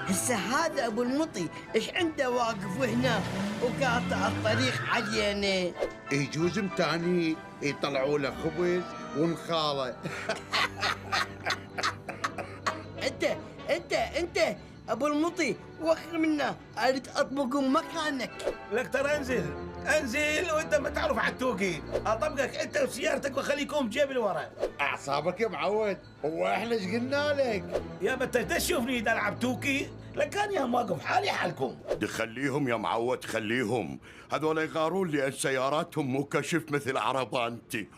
هسه هذا ابو المطي ايش عنده واقف هنا وقاطع الطريق علينا؟ يجوز متاني يطلعوا له خبز ونخاله. انت ابو المطي وخر منا، اريد اطبق مكانك. لك ترى انزل وانت ما تعرف عالتوكي، اطبقك انت وسيارتك واخليكم بجيب الورا. اعصابك يا معود، هو احنا ايش قلنا لك؟ يا بنت تشوفني اذا العب توكي؟ لكان يا واقف حالي حالكم. خليهم يا معود خليهم، هذول يغارون لان سياراتهم مو كشف مثل عربانتي.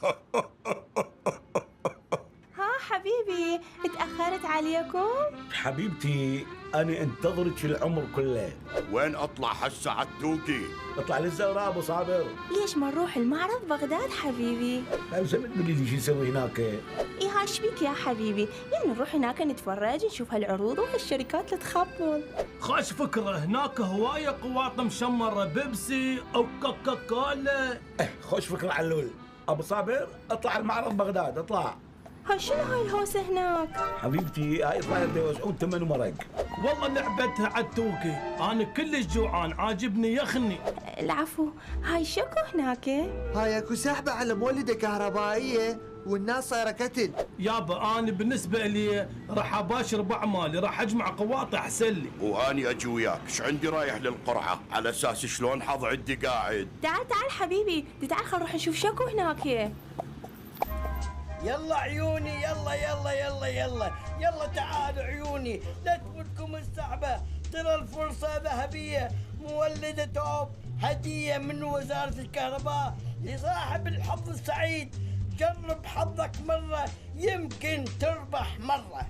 ها حبيبي اتأخرت عليكم؟ حبيبتي انا انتظرك العمر كله. وين اطلع هسه عالتوكي؟ اطلع للزهراء ابو صابر. ليش ما نروح المعرض بغداد حبيبي؟ لا بس تقولي لي شو نسوي هناك؟ ايه هاش بيك يا حبيبي، يعني نروح هناك نتفرج نشوف هالعروض وهالشركات اللي تخبل. خوش فكرة، هناك هواية قواطع مشمرة، بيبسي أو كوكا كولا. خوش فكرة علول. ابو صابر اطلع المعرض بغداد، اطلع. هاي شنو هاي الهوسة هناك؟ حبيبتي هاي طاير يوسعون ثمن ومرق. والله لعبتها عالتوكي، أنا كلش جوعان عاجبني يخني. العفو، هاي شكو هناك؟ هاي اكو سحبة على مولدة كهربائية والناس صايرة كتل. يابا أنا بالنسبة لي راح أباشر بأعمالي، راح أجمع قواطع أحسن لي. وهاني اجي وياك، ايش عندي رايح للقرعة على اساس شلون حظ عندي قاعد. تعال حبيبي، تعال خل نروح نشوف شكو هناك. يلا عيوني، يلا تعالوا عيوني، لا تفوتكم الصعبة، ترى الفرصة ذهبية، مولدة توب، هدية من وزارة الكهرباء لصاحب الحظ السعيد. جرب حظك مرة يمكن تربح مرة.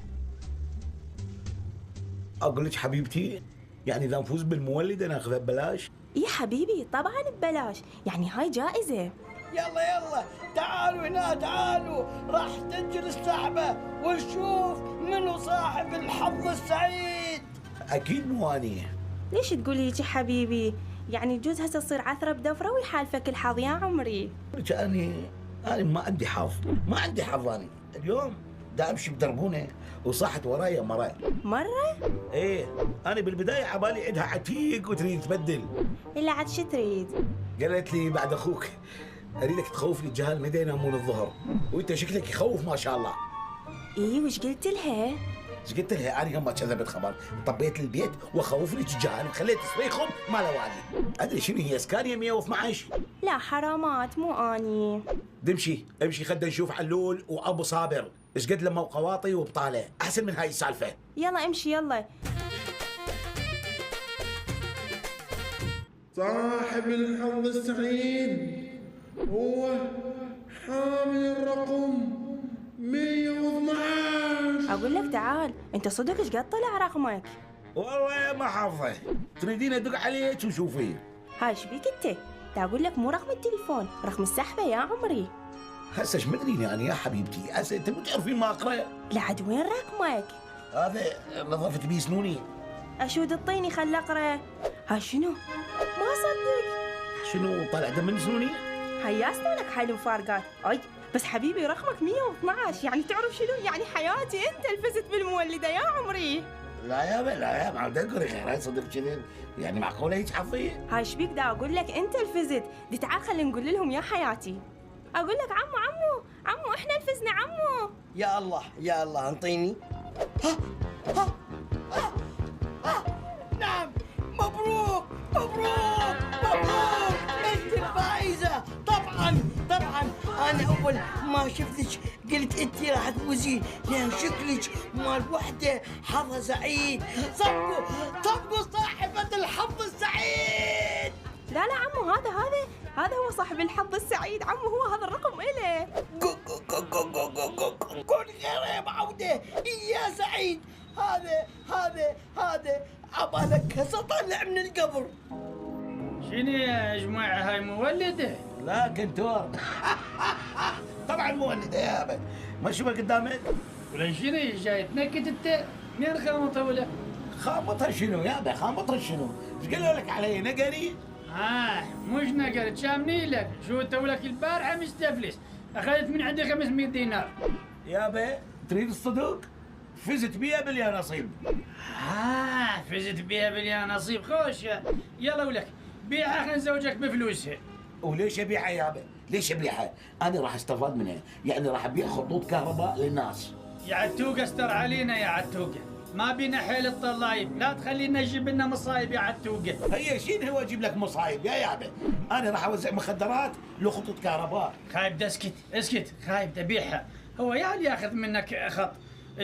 اقول لك حبيبتي، يعني اذا نفوز بالمولدة ناخذها ببلاش؟ يا حبيبي طبعا ببلاش، يعني هاي جائزة. يلا تعالوا هنا، تعالوا راح تنجل السحبة ونشوف منو صاحب الحظ السعيد. اكيد مو اني. ليش تقولي هيك حبيبي؟ يعني يجوز هسه تصير عثرة بدفرة ويحالفك الحظ يا عمري. أنا ما عندي حظ أنا اليوم دا أمشي بدربونة وصاحت ورايا مرة؟ إيه، أنا بالبداية عبالي عندها عتيق وتريد تبدل. إلا عاد شو تريد؟ قالت لي بعد أخوك أريدك تخوفني الجهال متى ينامون الظهر، وأنت شكلك يخوف ما شاء الله. إيه وش قلت لها؟ ايش قلت لها؟ انا يوم ما كذبت خبر طبيت البيت واخوفني الجهال خليت صريخهم ما له والي. ادري شنو هي اسكانيا 112. لا حرامات مو اني. امشي خلينا نشوف علول وابو صابر ايش قد لما قواطي وبطاله احسن من هاي السالفه. يلا امشي يلا. صاحب الحظ السعيد هو حامل الرقم 112. اقول لك تعال، انت صدق ايش قد طلع رقمك؟ والله ما حافظه، تريدين ادق عليك وشوفي. هاي ايش بيك انت؟ اقول لك مو رقم التليفون، رقم السحبه يا عمري. هسه ايش مدريني انا يا حبيبتي، هسه انت مو تعرفين ما اقرا. لا عاد وين رقمك؟ هذا نظفت بيه سنوني. اشود الطيني خل اقرا. هاي شنو؟ ما اصدق. شنو طلع دم من سنوني؟ هاي يا اسنانك حال مفارقات. اي بس حبيبي رقمك 112، يعني تعرف شنو؟ يعني حياتي انت الفزت بالمولده يا عمري. لا يا ما عم تقري خير صدق كذا، يعني معقوله هيك حظي؟ هاي شبيك دا اقول لك انت الفزت، دي تعال خلينا نقول لهم يا حياتي. اقول لك عمو احنا الفزنا عمو. يا الله انطيني. نعم مبروك انت الفائزة. طبعا انا اول ما شفتك قلت انت راح تفوزين لان شكلك مال وحده حظها سعيد. صفقوا صاحبة الحظ السعيد. لا عمو، هذا هو صاحب الحظ السعيد عمو، هو هذا الرقم إله. كل خير يا معودة يا سعيد. هذا عبالك هسه طلع من القبر. شنو يا جماعة هاي مولدة؟ لا كنتور. طبعا مولدة يا ابد، ما شوفها قدامك؟ ولا شنو جاي تنكت انت؟ منين خامطها ولا؟ خامطها شنو يا ابي؟ خامطها شنو؟ ايش قالوا لك علي نقري؟ مش نقر تشامني لك، شو تولك البارحة مستفلس، اخذت من عندي 500 دينار. يا ابي تريد الصدق؟ فزت بيها باليا نصيب. فزت بيها باليا نصيب. خوش يلا ولك بيعها خلينا نزوجك بفلوسها. وليش ابيعها يابا؟ ليش ابيعها؟ انا راح استفاد منها، يعني راح ابيع خطوط كهرباء للناس. يا عتوقة استر علينا يا عتوقة، ما بينا حيل الطلايب، لا تخلينا نجيب لنا مصايب يا عتوقة. هي شين هو اجيب لك مصايب يا يابا؟ انا راح اوزع مخدرات لخطوط كهرباء. خايب ده اسكت خايب ده بيعها، هو يعني ياخذ منك خط.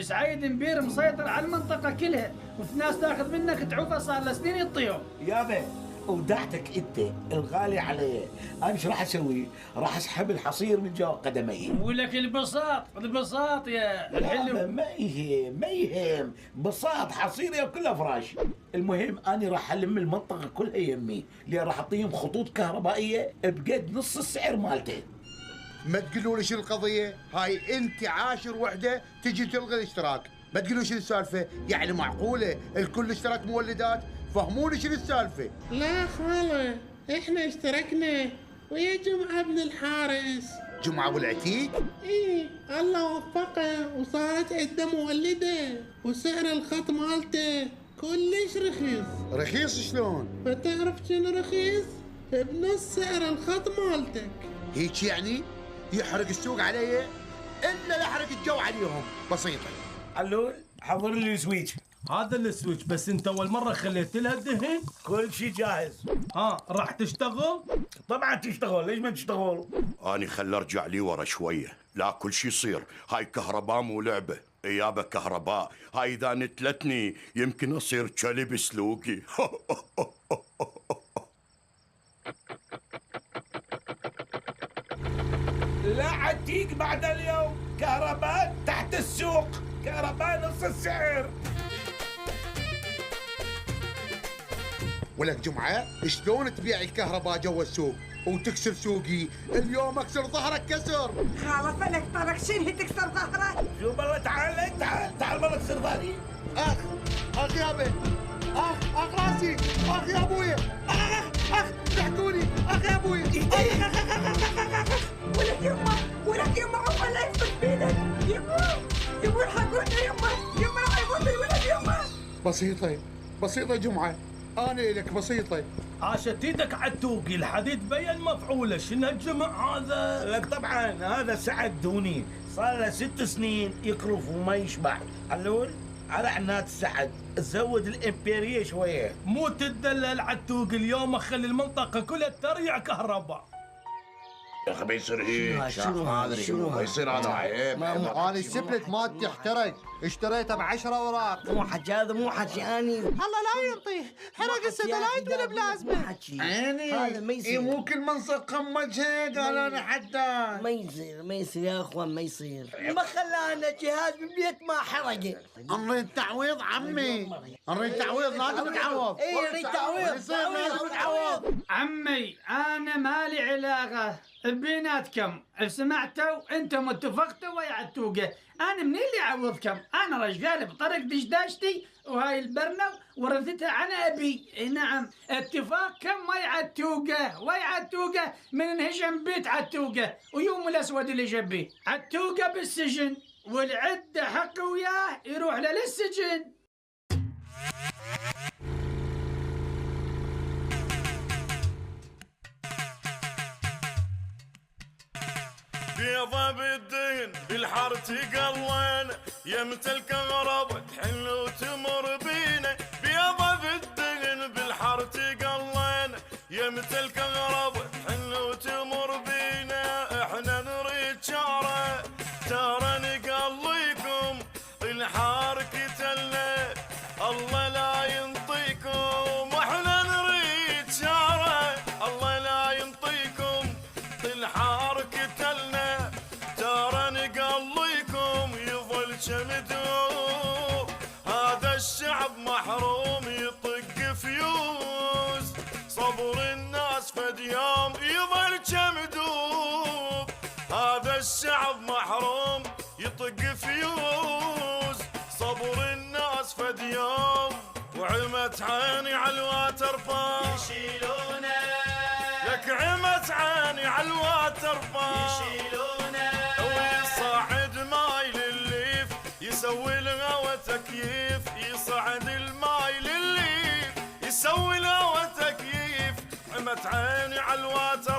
سعيد مبير مسيطر على المنطقة كلها، وفي ناس تاخذ منك تعوفة صار له سنين يطيهم. يابا ودعتك انت الغالي علي، انا ايش راح اسوي؟ راح اسحب الحصير من جوا قدمي. ولك البساط يا الحلو. ما يهم بساط حصير يا كلها فراش. المهم انا راح الم المنطقه كلها يمي، اللي راح اعطيهم خطوط كهربائيه بقد نص السعر مالته. ما تقولوا لي شو القضيه؟ هاي انت عاشر وحده تجي تلغي الاشتراك، ما تقولوا شو السالفه؟ يعني معقوله الكل اشترك مولدات؟ فهموني شو السالفه؟ لا خالة، احنا اشتركنا ويا جمعة ابن الحارس. جمعه ابو العتيق؟ ايه الله وفقه وصارت عنده مولدة وسعر الخط مالته كلش رخيص. رخيص شلون؟ فتعرف شنو رخيص؟ بنص سعر الخط مالتك. هيك يعني يحرق السوق علي الا يحرق الجو عليهم. بسيطه. علول حضر لي السويتش. هذا السويتش، بس انت اول مره خليت لها الدهن. كل شيء جاهز. راح تشتغل؟ طبعا تشتغل، ليش ما تشتغل؟ اني خل ارجع لي ورا شويه، لا كل شي يصير، هاي كهرباء مو لعبه، يابا كهرباء، هاي اذا نتلتني يمكن اصير كلب سلوقي. لا عتيق بعد اليوم، كهرباء تحت السوق، كهرباء نص السعر. ولك جمعه شلون تبيع الكهرباء جوا السوق وتكسر سوقي؟ اليوم اكسر ظهرك كسر. خلاص لك طرق شنو تكسر ظهرك؟ شو بالله تعال بالله كسر ظهري. اخ يابا، اخ راسي، اخ يا ابويا، اخ ضحكوني، اخ يا ابويا. ولك يما عمر لا يفوت بيدك. يما الحقونا يما راح يموت الولد يما. بسيطه جمعه، انا لك بسيطه. عاشت ايدك عتوقي، الحديد بين مفعوله، شنو الجمع هذا؟ لك طبعا هذا سعد دوني، صار له 6 سنين يقرف وما يشبع. علول على عناد سعد، زود الامبيريه شويه. مو تدلل عتوقي، اليوم اخلي المنطقه كلها تريع كهرباء. يا اخي ما يصير هيك. شنو ما يصير هذا عيب. انا السبلت مالتي احترق، اشتريتها ب10 اوراق. مو حكي هذا، مو حكي اني. الله لا ينطيه، حرق الستلايت ولا بلازمه. عيني هذا ما يصير. مو كل منصب قمج هيك، قال انا حتى ما يصير يا اخوان، ما يصير. ما خلانا جهاز بالبيت ما حرقه. نريد تعويض عمي، نريد تعويض، لازم نتعوض. اي نريد تعويض. يصير لازم نتعوض. عمي انا مالي علاقة بيناتكم، سمعتوا انتم اتفقتوا ويا عتوقة، انا منين اللي اعوضكم؟ انا رجال بطريق دشداشتي وهاي البرنة ورثتها عن ابي. نعم اتفاقكم ويا عتوقة من انهجم بيت عتوقة ويوم الاسود اللي جنبي. عتوقة بالسجن والعدة حق وياه يروح له للسجن. بيضة بالدهن بالحر تقلين، يمت الكهرب تحل وتمر بينا. بيضة بالدهن بالحر تقلين، يمت الكهرب تحل وتمر بينا. احنا نريد شارة ترى نقليكم، الحار كتلنا الله لا ينطيكم. احنا نريد شارة الله لا ينطيكم، الحار كتلنا ترى نقليكم يظل شمدوب. هذا الشعب محروم يطق فيوز، صبر الناس فد يوم يظل شمدوب. هذا الشعب محروم يطق فيوز، صبر الناس فد يوم. وعمت عيني على الواتر بارك يشيلونه، لك عمت عيني على الواتر بارك يشيلونه. ويصعد ماي للليف يسوي الغوى عيني على الواتر